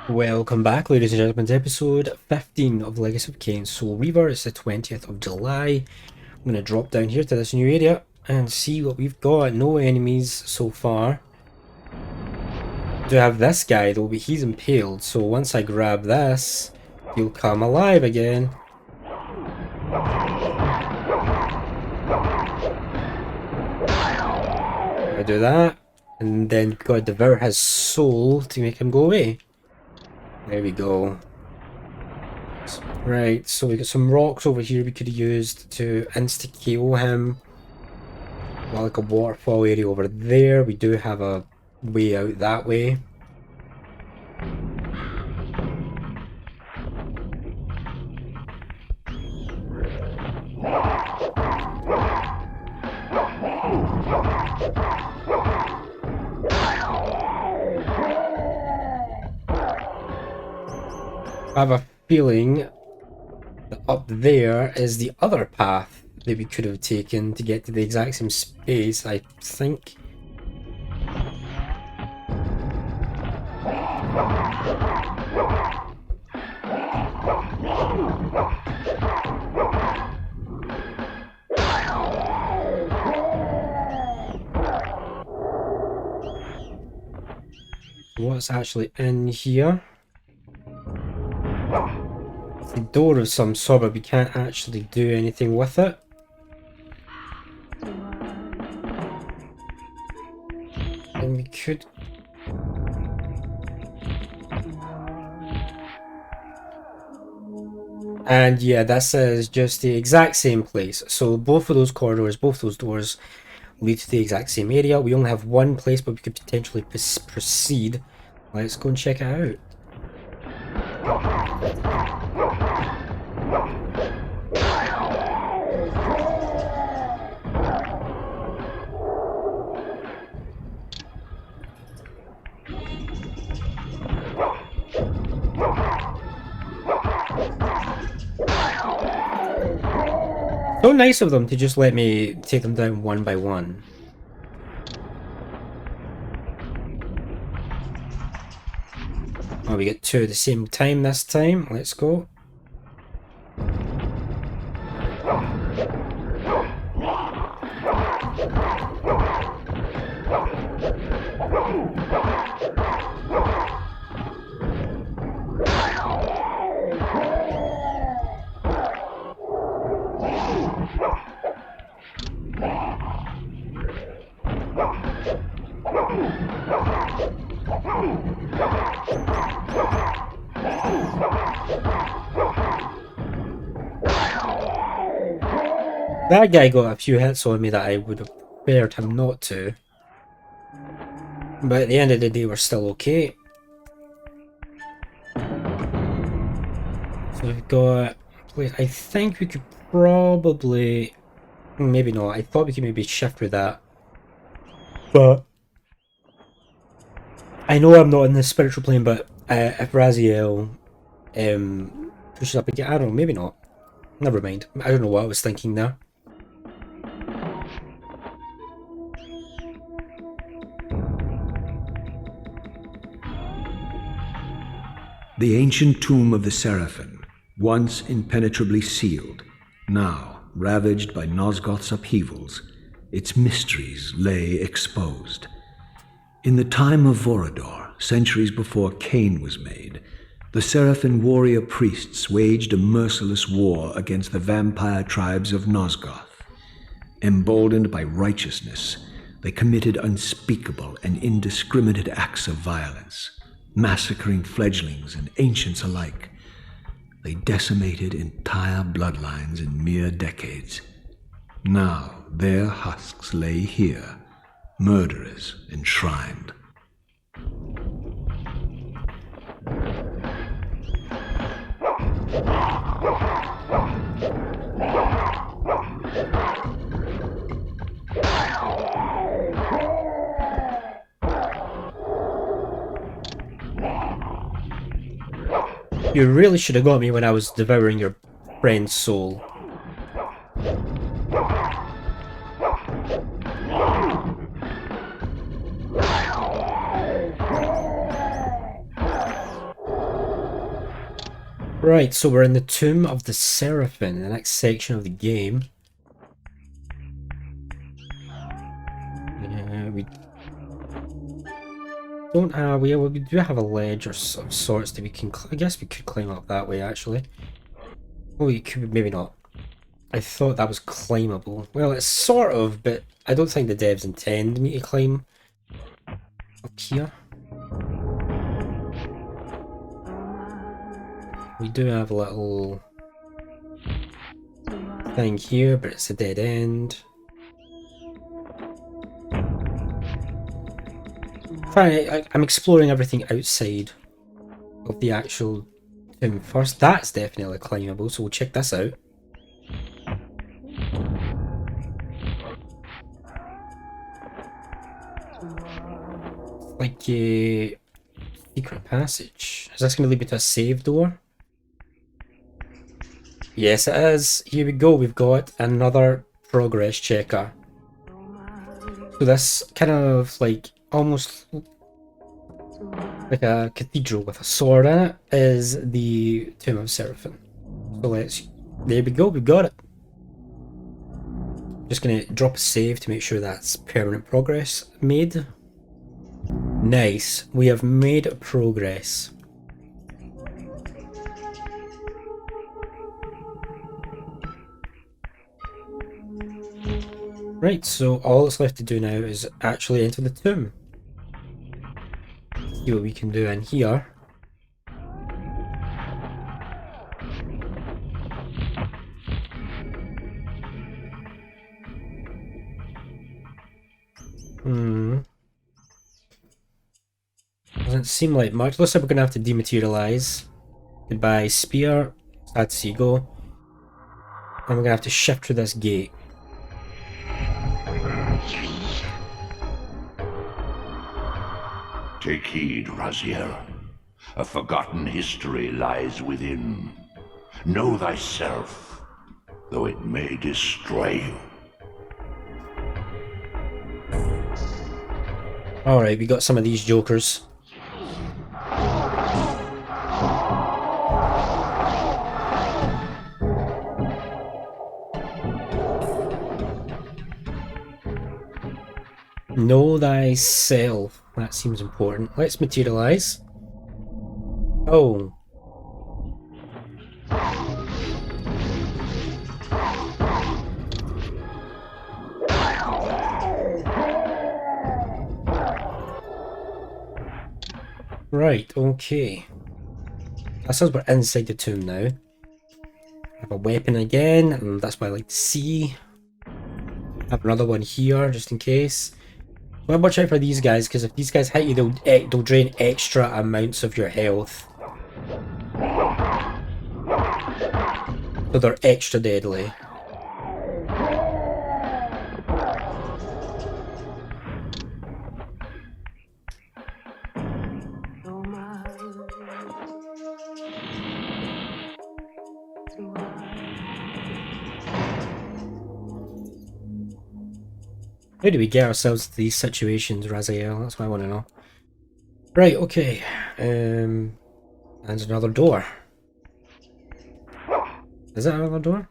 Welcome back, ladies and gentlemen, to episode 15 of Legacy of Kain, Soul Reaver. It's the 20th of July. I'm going to drop down here to this new area and see what we've got. No enemies so far. Do have this guy though, but he's impaled, so once I grab this, he'll come alive again. I do that, and then gotta devour his soul to make him go away. There we go. Right, so we got some rocks over here we could have used to insta-KO him. Got like a waterfall area over there. We do have a way out that way. I have a feeling that up there is the other path that we could have taken to get to the exact same space, I think. What's actually in here? It's a door of some sort, but we can't actually do anything with it. And we could... And yeah, this is just the exact same place. So both of those corridors, both those doors lead to the exact same area. We only have one place, but we could potentially proceed. Let's go and check it out. So nice of them to just let me take them down one by one. Oh, we get two at the same time this time. Let's go. That guy got a few hits on me that I would have preferred him not to. But at the end of the day, we're still okay. So we've got... I think we could probably... Maybe not. I thought we could maybe shift with that. But... I know I'm not in the spiritual plane, but if Raziel pushes up again... I don't know, maybe not. Never mind. I don't know what I was thinking there. The ancient tomb of the Seraphim, once impenetrably sealed, now ravaged by Nosgoth's upheavals, its mysteries lay exposed. In the time of Vorador, centuries before Kain was made, the Seraphim warrior priests waged a merciless war against the vampire tribes of Nosgoth. Emboldened by righteousness, they committed unspeakable and indiscriminate acts of violence, massacring fledglings and ancients alike. They decimated entire bloodlines in mere decades. Now their husks lay here, murderers enshrined. You really should have got me when I was devouring your friend's soul. Right, so we're in the Tomb of the Seraphim, the next section of the game. We don't have, we do have a ledge of sorts that we can, I guess we could climb up that way actually. Oh, we could, maybe not. I thought that was climbable. Well, it's sort of, but I don't think the devs intend me to climb up here. We do have a little thing here, but it's a dead end. I'm exploring everything outside of the actual tomb first. That's definitely climbable, so we'll check this out. Like a secret passage. Is this going to lead me to a save door? Yes, it is. Here we go. We've got another progress checker. So this kind of like almost like a cathedral with a sword in it is the Tomb of Seraphim. So there we go. We've got it. Just gonna drop a save to make sure that's permanent progress made. Nice. We have made progress. Right, so all that's left to do now is actually enter the tomb. See what we can do in here. Doesn't seem like much. Looks like we're gonna have to dematerialize. Goodbye, spear. Sad to see you go. And we're gonna have to shift through this gate. Take heed, Raziel. A forgotten history lies within. Know thyself, though it may destroy you. Alright, we got some of these jokers. Know thyself. That seems important. Let's materialize. Oh. Right, okay. That says we're inside the tomb now. I have a weapon again, and that's what I like to see. I have another one here, just in case. Well, watch out for these guys, because if these guys hit you, they'll drain extra amounts of your health. So they're extra deadly. How do we get ourselves to these situations, Raziel? That's what I want to know. Right, okay. And another door. Is that another door?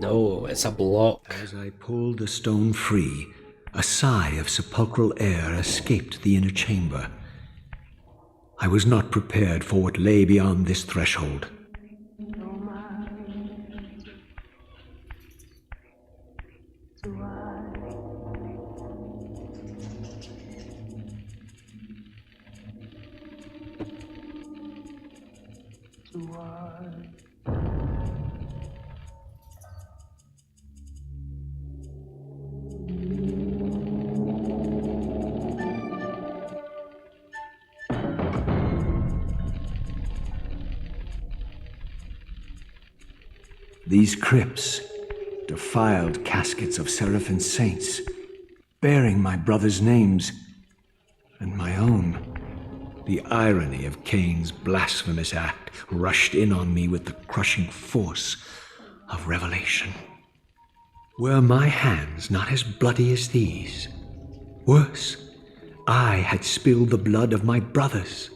No, it's a block. As I pulled the stone free, a sigh of sepulchral air escaped the inner chamber. I was not prepared for what lay beyond this threshold. These crypts, defiled caskets of Seraphim saints, bearing my brothers' names and my own. The irony of Kain's blasphemous act rushed in on me with the crushing force of revelation. Were my hands not as bloody as these? Worse, I had spilled the blood of my brothers,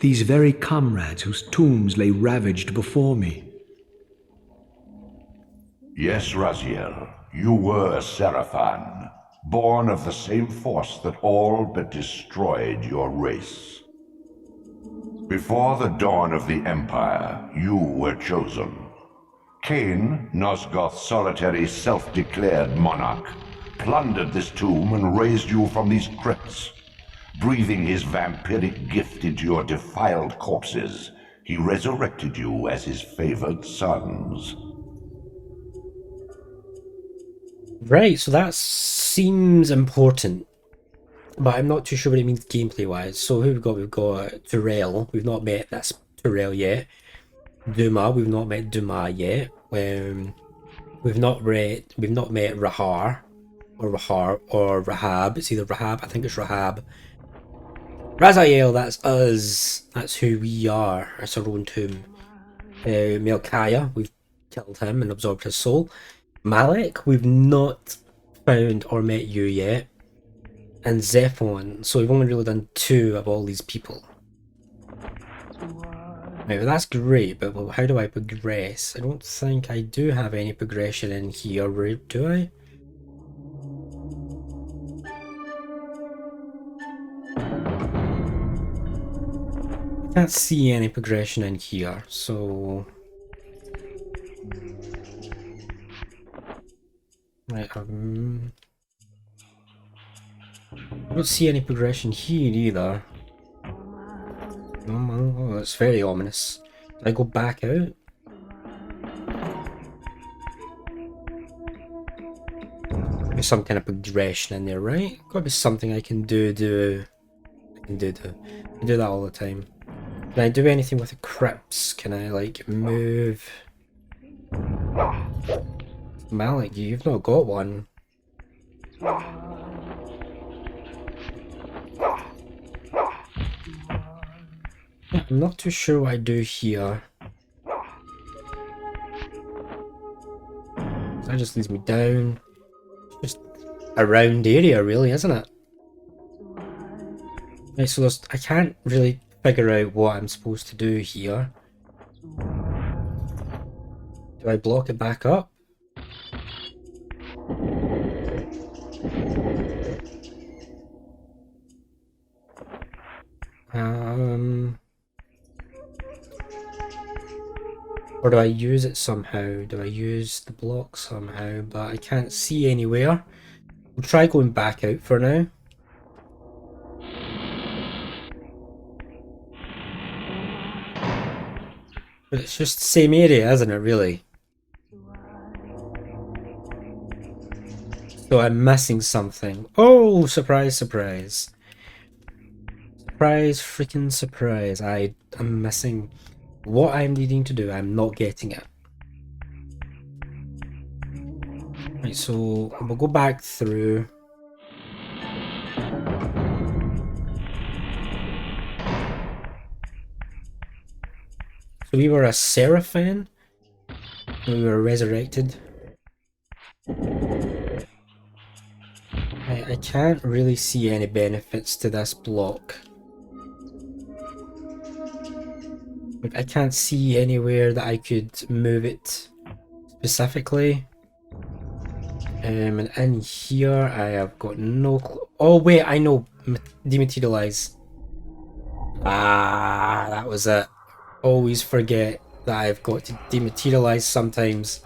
these very comrades whose tombs lay ravaged before me. Yes, Raziel, you were a Seraphan, born of the same force that all but destroyed your race. Before the dawn of the Empire, you were chosen. Kain, Nosgoth's solitary self-declared monarch, plundered this tomb and raised you from these crypts. Breathing his vampiric gift into your defiled corpses, he resurrected you as his favored sons. Right, so that seems important, but I'm not too sure what it means gameplay-wise. So who we've got? We've got Tyrell. We've not met this Tyrell yet. Duma. We've not met Duma yet. We've not met Rahar or Rahab. It's either Rahab. I think it's Rahab. Raziel. That's us. That's who we are. That's our own tomb. Melchiah. We've killed him and absorbed his soul. Malek. We've not found or met you yet. And Zephon. So we've only really done 2 of all these people. Right, well that's great, but how do I progress? I don't think I do have any progression in here, do I? I can't see any progression in here, so... Right, I don't see any progression here either. Oh, it's very ominous. Did I go back out? There's some kind of progression in there, right? Gotta be something I can do. I do that all the time. Can I do anything with the crypts? Can I like move? Malik, you've not got one. I'm not too sure what I do here. That just leads me down. It's just a round area, really, isn't it? Right, so I can't really figure out what I'm supposed to do here. Do I block it back up? Or do I use it somehow? Do I use the block somehow? But I can't see anywhere. We'll try going back out for now. But it's just the same area, isn't it, really? So I'm missing something. Oh, surprise, surprise. Surprise, freaking surprise. I am missing what I'm needing to do. I'm not getting it. Right, so we'll go back through. So we were a Seraphan. We were resurrected. I can't really see any benefits to this block. Like, I can't see anywhere that I could move it specifically. And in here I have got no clue. Oh wait, I know. Dematerialize. Ah, that was it. Always forget that I've got to dematerialize sometimes.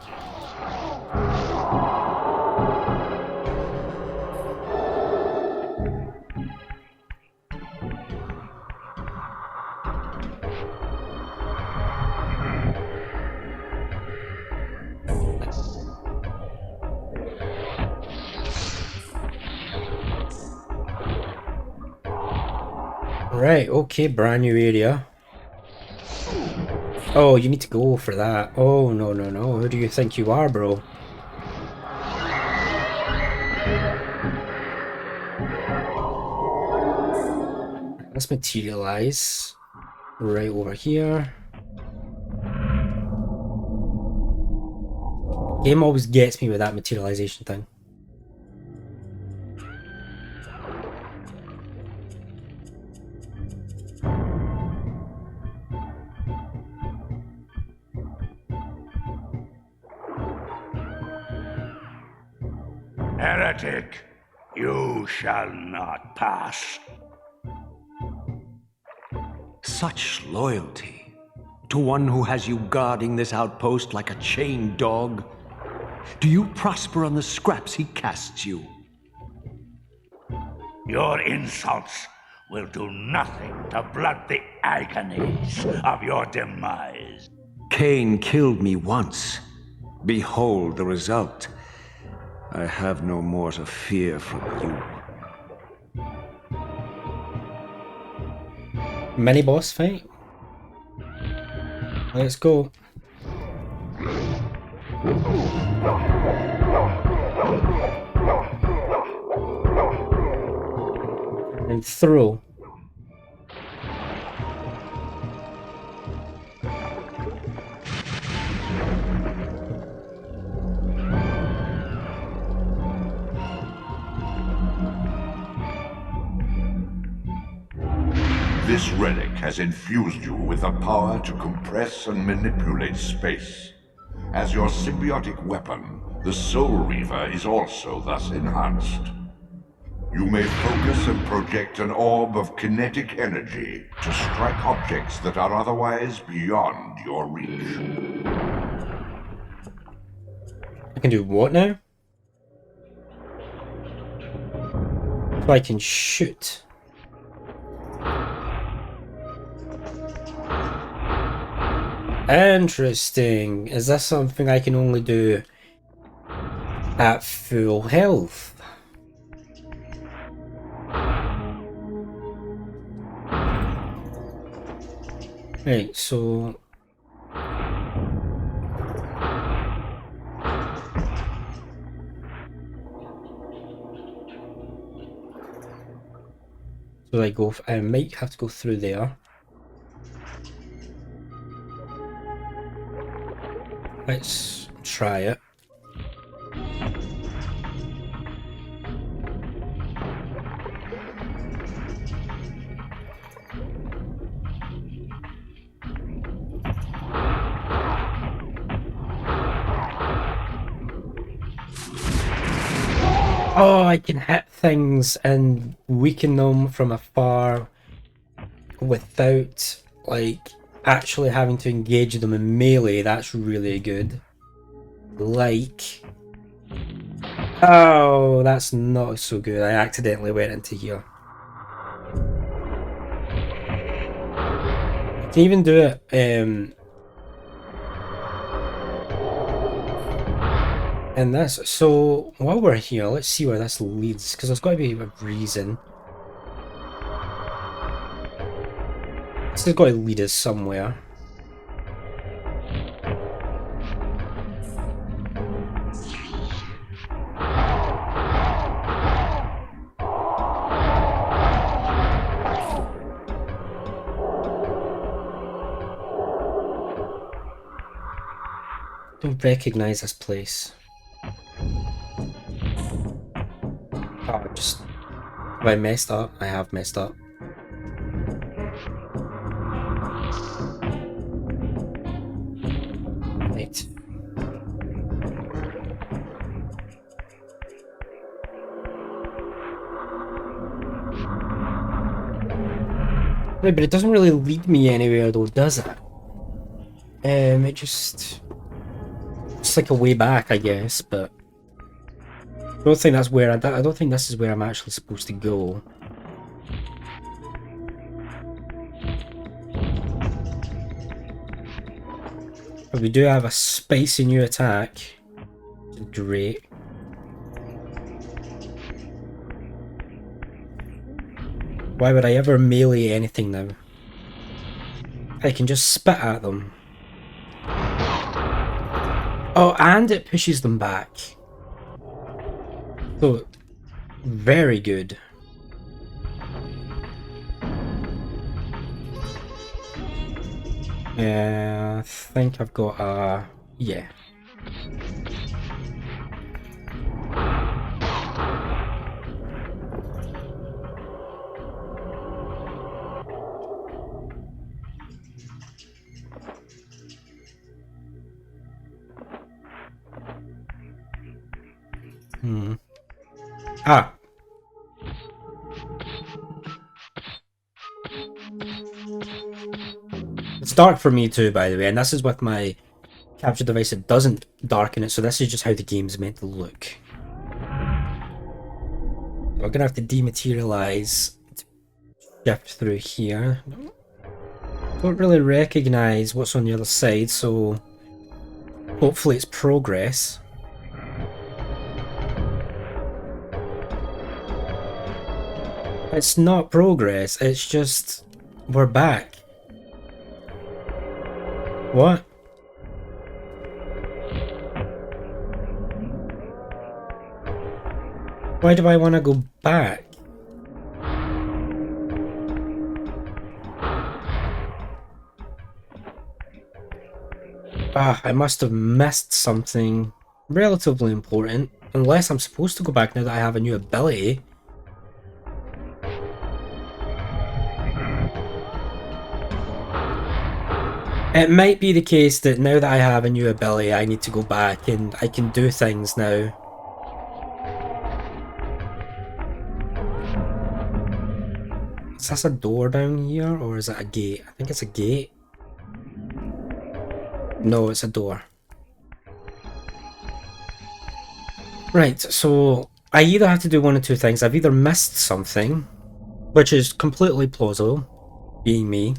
Right, okay, brand new area. Oh, you need to go for that. Oh, no, no, no. Who do you think you are, bro? Let's materialize right over here. Game always gets me with that materialization thing. Heretic, you shall not pass. Such loyalty to one who has you guarding this outpost like a chained dog. Do you prosper on the scraps he casts you? Your insults will do nothing to blunt the agonies of your demise. Kain killed me once. Behold the result. I have no more to fear from you. Mini boss fight. Let's go. And throw. This relic has infused you with the power to compress and manipulate space. As your symbiotic weapon, the Soul Reaver is also thus enhanced. You may focus and project an orb of kinetic energy to strike objects that are otherwise beyond your reach. I can do what now? So I can shoot. Interesting. Is this something I can only do at full health? Right, so I go. I might have to go through there. Let's try it. Oh, I can hit things and weaken them from afar without, like, actually having to engage them in melee. That's really good. Like... Oh, that's not so good. I accidentally went into here. I can even do it, and this. So while we're here, let's see where this leads, because there's got to be a reason. This has got to lead us somewhere. Don't recognize this place. Oh, just... Have I messed up? I have messed up. Right. Right, but it doesn't really lead me anywhere though, does it? It just... It's like a way back, I guess, but... I don't think that's where I don't think this is where I'm actually supposed to go. But we do have a spicy new attack. Great. Why would I ever melee anything now? I can just spit at them. Oh, and it pushes them back. So, very good. I think I've got a... yeah. Ah. It's dark for me too, by the way, and this is with my capture device. It doesn't darken it, so this is just how the game's meant to look. So we're gonna have to dematerialize to shift through here. Don't really recognize what's on the other side, so hopefully it's progress. It's not progress, it's just we're back. What? Why do I want to go back? Ah, I must have missed something relatively important. Unless I'm supposed to go back now that I have a new ability. It might be the case that now that I have a new ability, I need to go back and I can do things now. Is this a door down here, or is it a gate? I think it's a gate. No, it's a door. Right, so I either have to do one of two things. I've either missed something, which is completely plausible, being me.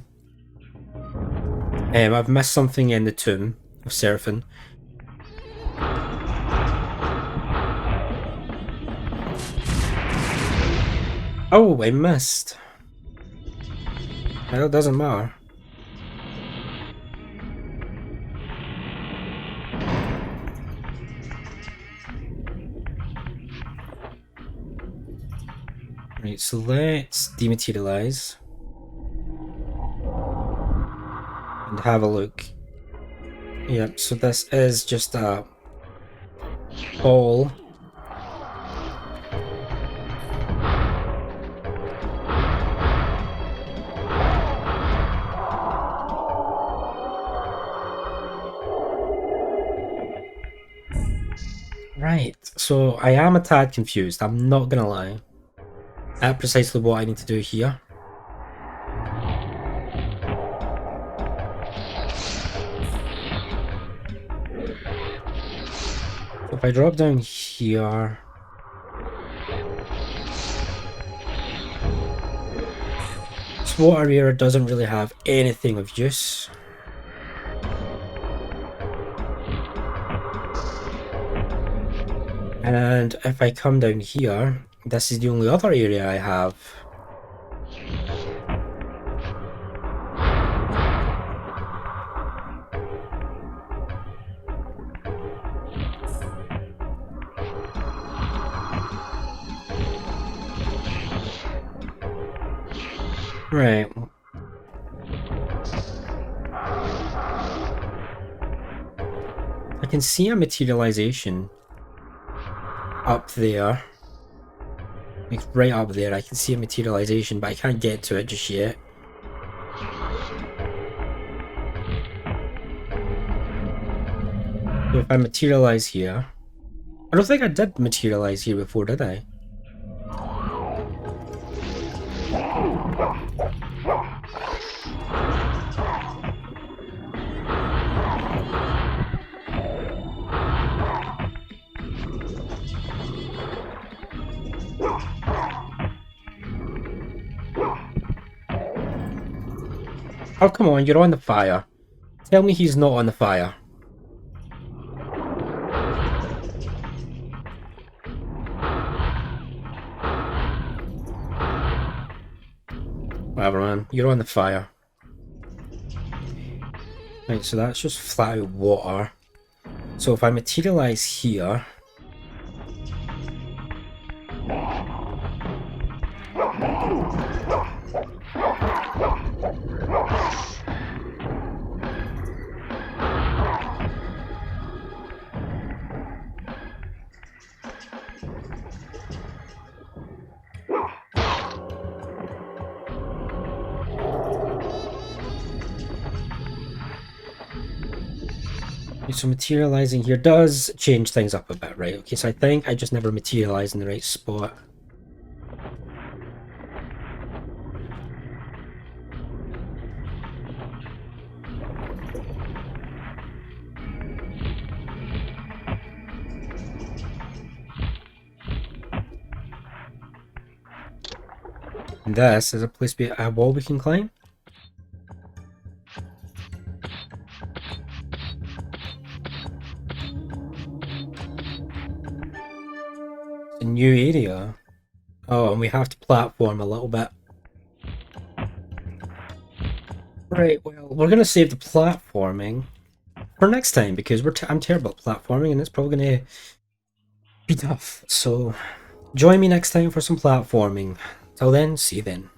I've missed something in the tomb of Seraphon. Oh, I missed. Well, it doesn't matter. Right, so let's dematerialize and have a look. Yep, so this is just a ball. Right, so I am a tad confused, I'm not gonna lie, at precisely what I need to do here. So if I drop down here... This water area doesn't really have anything of use. And if I come down here, this is the only other area I have. Right. I can see a materialization up there. Like right up there, I can see a materialization, but I can't get to it just yet. So if I materialize here... I don't think I did materialize here before, did I? Oh, come on, you're on the fire. Tell me he's not on the fire. Whatever, man. You're on the fire. Right, so that's just flat out water. So if I materialize here... So materializing here does change things up a bit, right? Okay, so I think I just never materialized in the right spot. And this is a place, a wall we can climb. A new area. Oh, and we have to platform a little bit. Right, well, we're going to save the platforming for next time, because I'm terrible at platforming, and it's probably going to be tough. So, join me next time for some platforming. Till then, see you then.